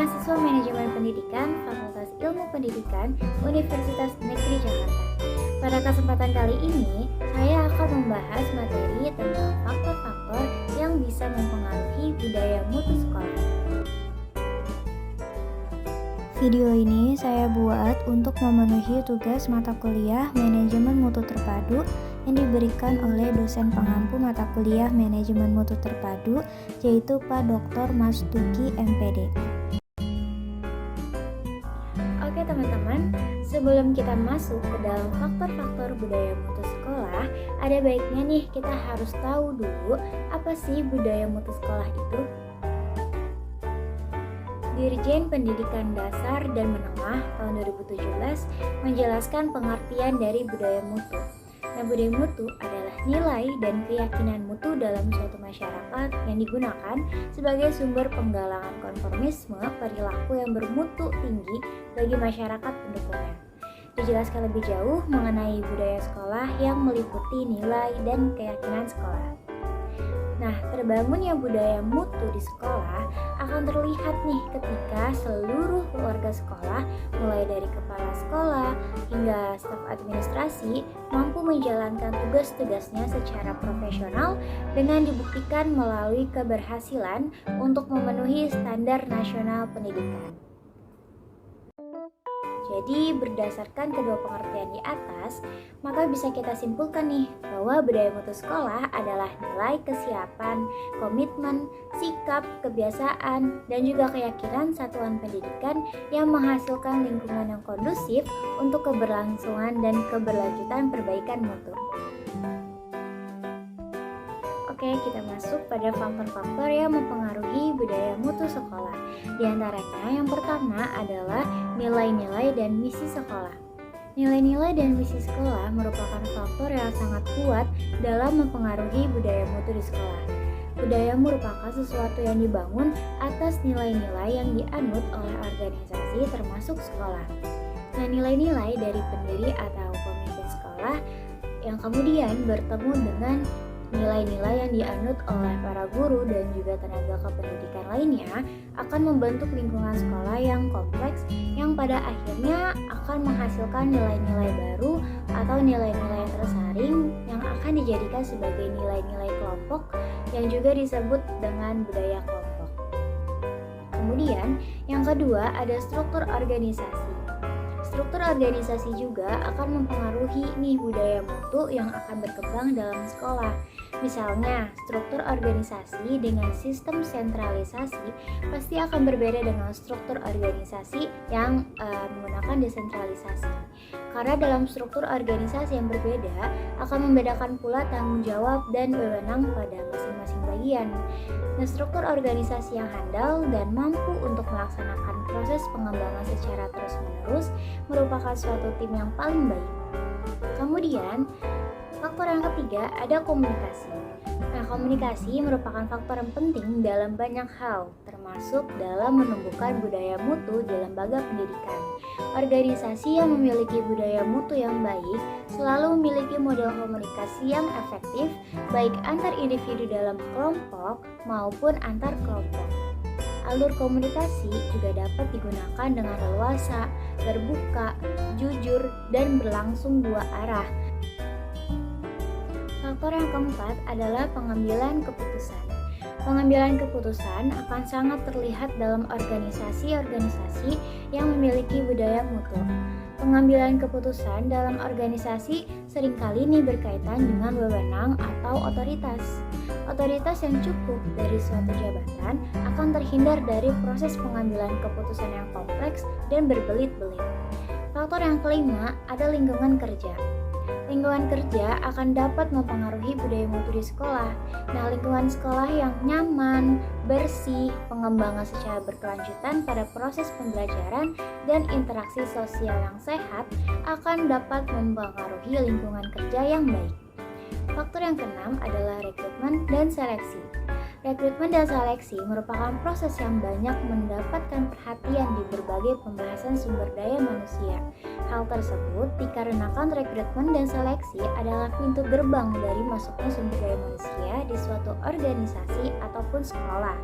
mahasiswa Manajemen Pendidikan Fakultas Ilmu Pendidikan Universitas Negeri Jakarta. Pada kesempatan kali ini, saya akan membahas materi tentang faktor-faktor yang bisa mempengaruhi budaya mutu sekolah. Video ini saya buat untuk memenuhi tugas mata kuliah Manajemen Mutu Terpadu yang diberikan oleh dosen pengampu mata kuliah Manajemen Mutu Terpadu, yaitu Pak Dr. Mastuki MPD. Oke teman-teman, sebelum kita masuk ke dalam faktor-faktor budaya mutu sekolah, ada baiknya nih kita harus tahu dulu apa sih budaya mutu sekolah itu. Dirjen Pendidikan Dasar dan Menengah tahun 2017 menjelaskan pengertian dari budaya mutu. Nah, budaya mutu adalah nilai dan keyakinan mutu dalam suatu masyarakat yang digunakan sebagai sumber penggalangan konformisme perilaku yang bermutu tinggi bagi masyarakat pendukungnya. Dijelaskan lebih jauh mengenai budaya sekolah yang meliputi nilai dan keyakinan sekolah. Nah, terbangunnya budaya mutu di sekolah akan terlihat nih ketika seluruh keluarga sekolah, mulai dari kepala sekolah hingga staf administrasi, mampu menjalankan tugas-tugasnya secara profesional dengan dibuktikan melalui keberhasilan untuk memenuhi standar nasional pendidikan. Jadi berdasarkan kedua pengertian di atas, maka bisa kita simpulkan nih bahwa budaya mutu sekolah adalah nilai kesiapan, komitmen, sikap, kebiasaan, dan juga keyakinan satuan pendidikan yang menghasilkan lingkungan yang kondusif untuk keberlangsungan dan keberlanjutan perbaikan mutu. Oke, kita masuk pada faktor-faktor yang mempengaruhi budaya mutu sekolah. Di antaranya yang pertama adalah nilai-nilai dan misi sekolah. Nilai-nilai dan misi sekolah merupakan faktor yang sangat kuat dalam mempengaruhi budaya mutu di sekolah. Budaya merupakan sesuatu yang dibangun atas nilai-nilai yang dianut oleh organisasi termasuk sekolah. Nah, nilai-nilai dari pendiri atau pemimpin sekolah yang kemudian bertemu dengan nilai-nilai yang dianut oleh para guru dan juga tenaga kependidikan lainnya akan membentuk lingkungan sekolah yang kompleks yang pada akhirnya akan menghasilkan nilai-nilai baru atau nilai-nilai yang tersaring yang akan dijadikan sebagai nilai-nilai kelompok yang juga disebut dengan budaya kelompok. Kemudian yang kedua ada struktur organisasi. Struktur organisasi juga akan mempengaruhi nih budaya mutu yang akan berkembang dalam sekolah. Misalnya, struktur organisasi dengan sistem sentralisasi pasti akan berbeda dengan struktur organisasi yang menggunakan desentralisasi. Karena dalam struktur organisasi yang berbeda akan membedakan pula tanggung jawab dan wewenang pada masing-masing bagian. Nah, struktur organisasi yang handal dan mampu untuk melaksanakan proses pengembangan secara terus-menerus merupakan suatu tim yang paling baik. Kemudian, faktor yang ketiga ada komunikasi. Nah, komunikasi merupakan faktor yang penting dalam banyak hal, termasuk dalam menumbuhkan budaya mutu di lembaga pendidikan. Organisasi yang memiliki budaya mutu yang baik selalu memiliki model komunikasi yang efektif, baik antar individu dalam kelompok maupun antar kelompok. Alur komunikasi juga dapat digunakan dengan leluasa, terbuka, jujur, dan berlangsung dua arah. Faktor yang keempat adalah pengambilan keputusan. Pengambilan keputusan akan sangat terlihat dalam organisasi-organisasi yang memiliki budaya mutu. Pengambilan keputusan dalam organisasi seringkali berkaitan dengan wewenang atau otoritas. Otoritas yang cukup dari suatu jabatan akan terhindar dari proses pengambilan keputusan yang kompleks dan berbelit-belit. Faktor yang kelima ada lingkungan kerja. Lingkungan kerja akan dapat mempengaruhi budaya mutu di sekolah. Nah, lingkungan sekolah yang nyaman, bersih, pengembangan secara berkelanjutan pada proses pembelajaran, dan interaksi sosial yang sehat akan dapat mempengaruhi lingkungan kerja yang baik. Faktor yang keenam adalah rekrutmen dan seleksi. Rekrutmen dan seleksi merupakan proses yang banyak mendapatkan perhatian di berbagai pembahasan sumber daya manusia. Hal tersebut dikarenakan rekrutmen dan seleksi adalah pintu gerbang dari masuknya sumber daya manusia di suatu organisasi ataupun sekolah.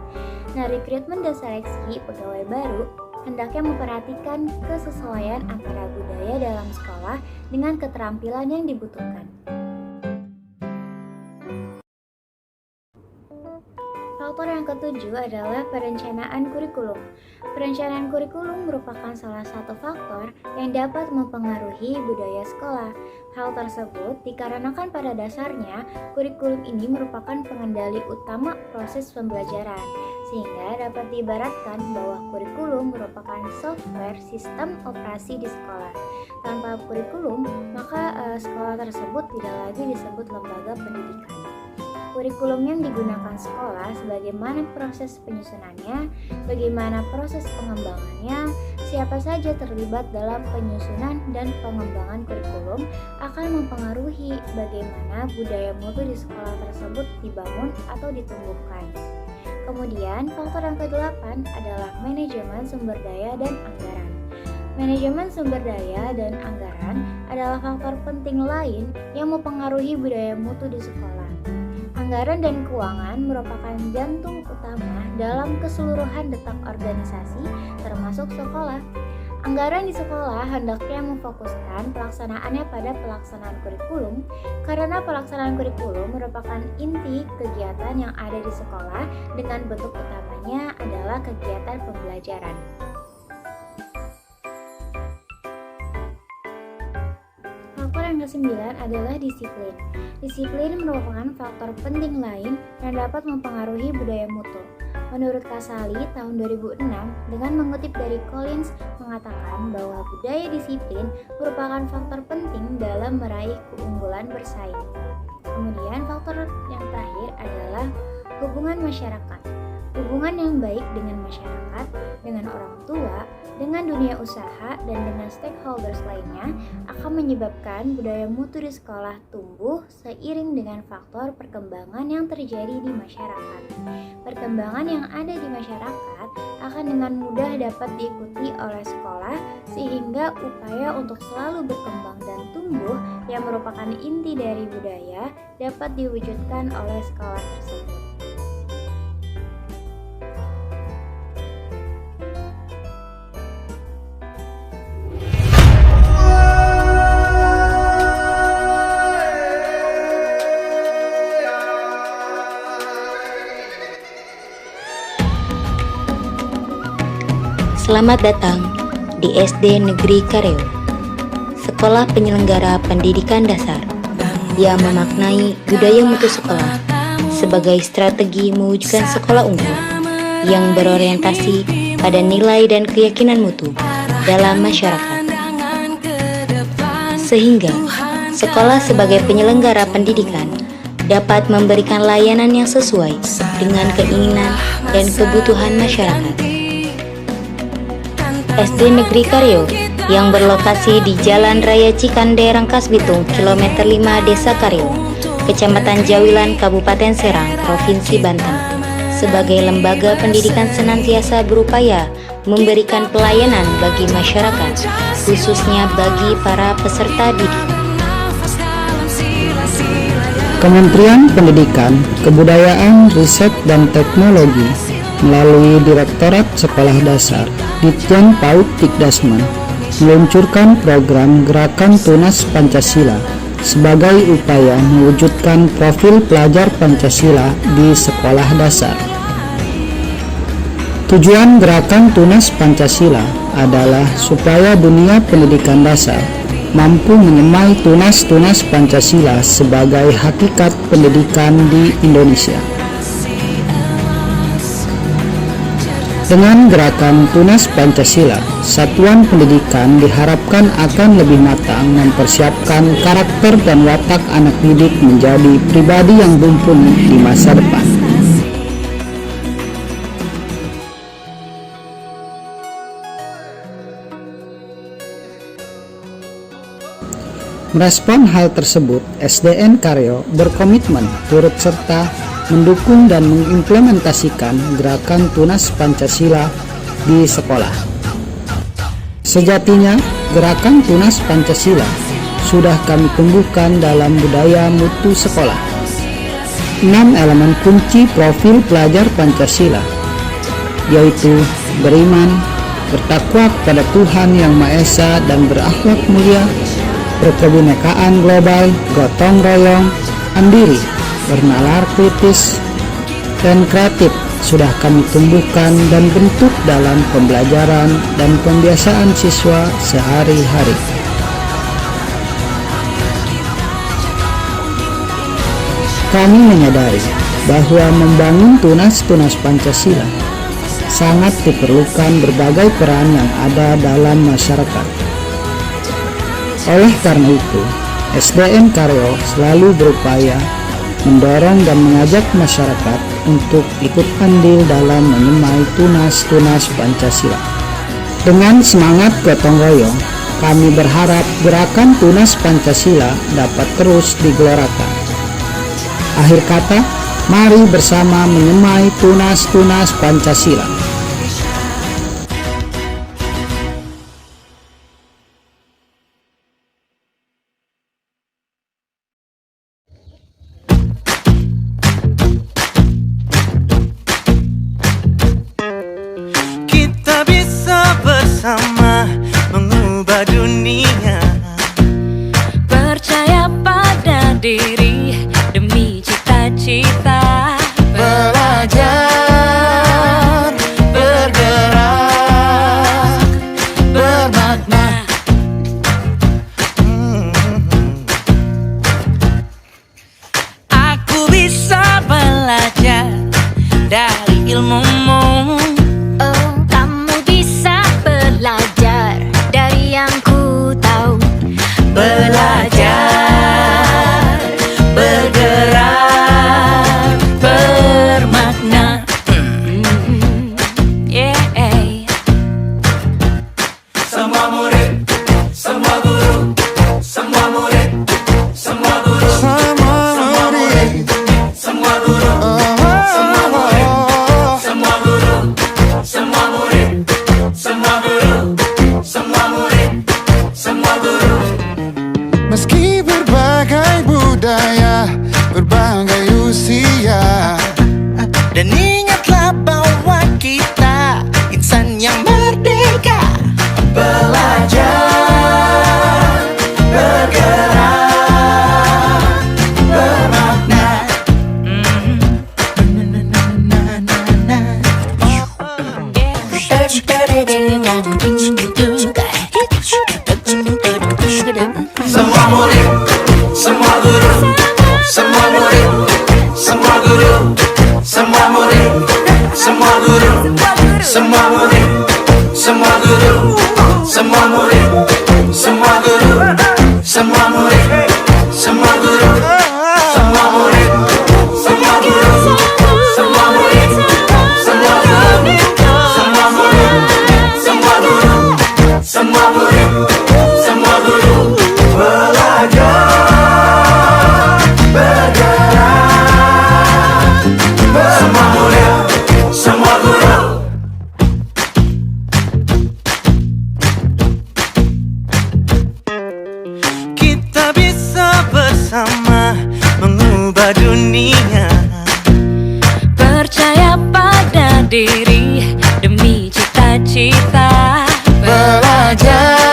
Nah, rekrutmen dan seleksi pegawai baru hendaknya memperhatikan kesesuaian antara budaya dalam sekolah dengan keterampilan yang dibutuhkan. Faktor yang ketujuh adalah perencanaan kurikulum. Perencanaan kurikulum merupakan salah satu faktor yang dapat mempengaruhi budaya sekolah. Hal tersebut dikarenakan pada dasarnya kurikulum ini merupakan pengendali utama proses pembelajaran, sehingga dapat diibaratkan bahwa kurikulum merupakan software sistem operasi di sekolah. Tanpa kurikulum, maka sekolah tersebut tidak lagi disebut lembaga pendidikan. Kurikulum yang digunakan sekolah, sebagaimana proses penyusunannya, bagaimana proses pengembangannya, siapa saja terlibat dalam penyusunan dan pengembangan kurikulum akan mempengaruhi bagaimana budaya mutu di sekolah tersebut dibangun atau ditumbuhkan. Kemudian, faktor yang ke-8 adalah manajemen sumber daya dan anggaran. Manajemen sumber daya dan anggaran adalah faktor penting lain yang mempengaruhi budaya mutu di sekolah. Anggaran dan keuangan merupakan jantung utama dalam keseluruhan detak organisasi, termasuk sekolah. Anggaran di sekolah hendaknya memfokuskan pelaksanaannya pada pelaksanaan kurikulum, karena pelaksanaan kurikulum merupakan inti kegiatan yang ada di sekolah dengan bentuk utamanya adalah kegiatan pembelajaran. Faktor yang ke-9 adalah disiplin. Disiplin merupakan faktor penting lain yang dapat mempengaruhi budaya mutu. Menurut Kasali tahun 2006 dengan mengutip dari Collins mengatakan bahwa budaya disiplin merupakan faktor penting dalam meraih keunggulan bersaing. Kemudian faktor yang terakhir adalah hubungan masyarakat. Hubungan yang baik dengan masyarakat, dengan orang tua, dengan dunia usaha, dan dengan stakeholders lainnya akan menyebabkan budaya mutu di sekolah tumbuh seiring dengan faktor perkembangan yang terjadi di masyarakat. Perkembangan yang ada di masyarakat akan dengan mudah dapat diikuti oleh sekolah, sehingga upaya untuk selalu berkembang dan tumbuh yang merupakan inti dari budaya dapat diwujudkan oleh sekolah tersebut. Selamat datang di SD Negeri Kareo, sekolah penyelenggara pendidikan dasar yang memaknai budaya mutu sekolah sebagai strategi mewujudkan sekolah unggul yang berorientasi pada nilai dan keyakinan mutu dalam masyarakat. Sehingga sekolah sebagai penyelenggara pendidikan dapat memberikan layanan yang sesuai dengan keinginan dan kebutuhan masyarakat. SD Negeri Kareo yang berlokasi di Jalan Raya Cikande, Rangkas Bitung, kilometer 5 Desa Kareo, Kecamatan Jawilan, Kabupaten Serang, Provinsi Banten, sebagai lembaga pendidikan senantiasa berupaya memberikan pelayanan bagi masyarakat, khususnya bagi para peserta didik. Kementerian Pendidikan, Kebudayaan, Riset, dan Teknologi melalui Direktorat Sekolah Dasar Ditjen PAUD Dikdasmen meluncurkan program Gerakan Tunas Pancasila sebagai upaya mewujudkan profil pelajar Pancasila di sekolah dasar. Tujuan Gerakan Tunas Pancasila adalah supaya dunia pendidikan dasar mampu menyemai tunas-tunas Pancasila sebagai hakikat pendidikan di Indonesia. Dengan gerakan Tunas Pancasila, satuan pendidikan diharapkan akan lebih matang mempersiapkan karakter dan watak anak didik menjadi pribadi yang mumpuni di masa depan. Merespon hal tersebut, SDN Kareo berkomitmen turut serta mendukung dan mengimplementasikan gerakan Tunas Pancasila di sekolah. Sejatinya, gerakan Tunas Pancasila sudah kami tumbuhkan dalam budaya mutu sekolah. 6 elemen kunci profil pelajar Pancasila, yaitu beriman, bertakwa kepada Tuhan Yang Maha Esa dan berakhlak mulia, berkebinekaan global, gotong royong, mandiri, bernalar kritis, dan kreatif sudah kami tumbuhkan dan bentuk dalam pembelajaran dan pembiasaan siswa sehari-hari. Kami menyadari bahwa membangun tunas-tunas Pancasila sangat diperlukan berbagai peran yang ada dalam masyarakat. Oleh karena itu, SDN Karyo selalu berupaya mendorong dan mengajak masyarakat untuk ikut andil dalam menyemai tunas-tunas Pancasila. Dengan semangat gotong royong, kami berharap gerakan Tunas Pancasila dapat terus digelorakan. Akhir kata, mari bersama menyemai tunas-tunas Pancasila. Kita bisa bersama mengubah dunia. Percaya pada diri demi cita-cita. Belajar, bergerak, bermakna. Aku bisa belajar dari ilmumu. Oh, kamu bisa belajar dari yang ku tahu. Belajar, bergerak, bermakna. Yeah. Semua murid, semua guru, semua murid, semua guru, semua murid, semua guru, semua murid, semua guru, semua murid, semua guru, semua murid, semua guru. Meski berbagai budaya, berbagai usia, dan ingatlah bahwa kita insan yang merdeka. Belajar, bergerak, bermakna. Semua murid, semua guru, semua murid, semua guru, semua murid, semua guru, semua murid, semua guru, semua murid, semua guru, semua murid, semua guru, semua murid, semua guru, semua murid, semua guru, semua murid, semua guru, semua murid, semua guru. Belajar, bergerak, semua murid, semua guru. Kita bisa bersama mengubah dunia. Percaya pada diri demi cita-cita. Belajar,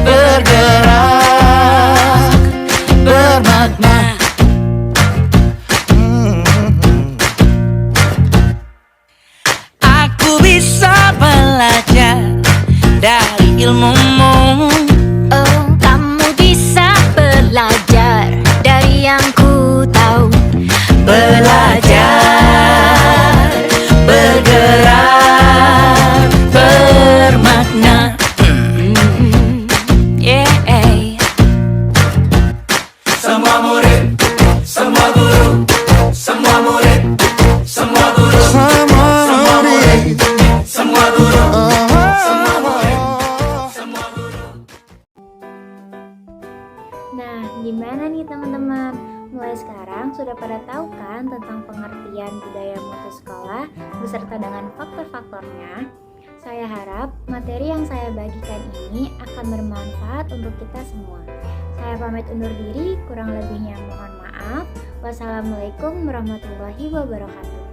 bergerak, bermakna. Aku bisa belajar dari ilmumu. Oh, kamu bisa belajar dari yang ku tahu. Belajar, bergerak, bermakna. Yeah. Semua murid, semua guru, semua murid, semua guru, semua murid, semua guru, semua murid, semua guru. Nah, gimana nih teman-teman? Mulai sekarang sudah pada tahu kan tentang pengertian budaya mutu sekolah beserta dengan faktor-faktornya? Saya harap materi yang saya bagikan ini akan bermanfaat untuk kita semua. Saya pamit undur diri, kurang lebihnya mohon maaf. Wassalamualaikum warahmatullahi wabarakatuh.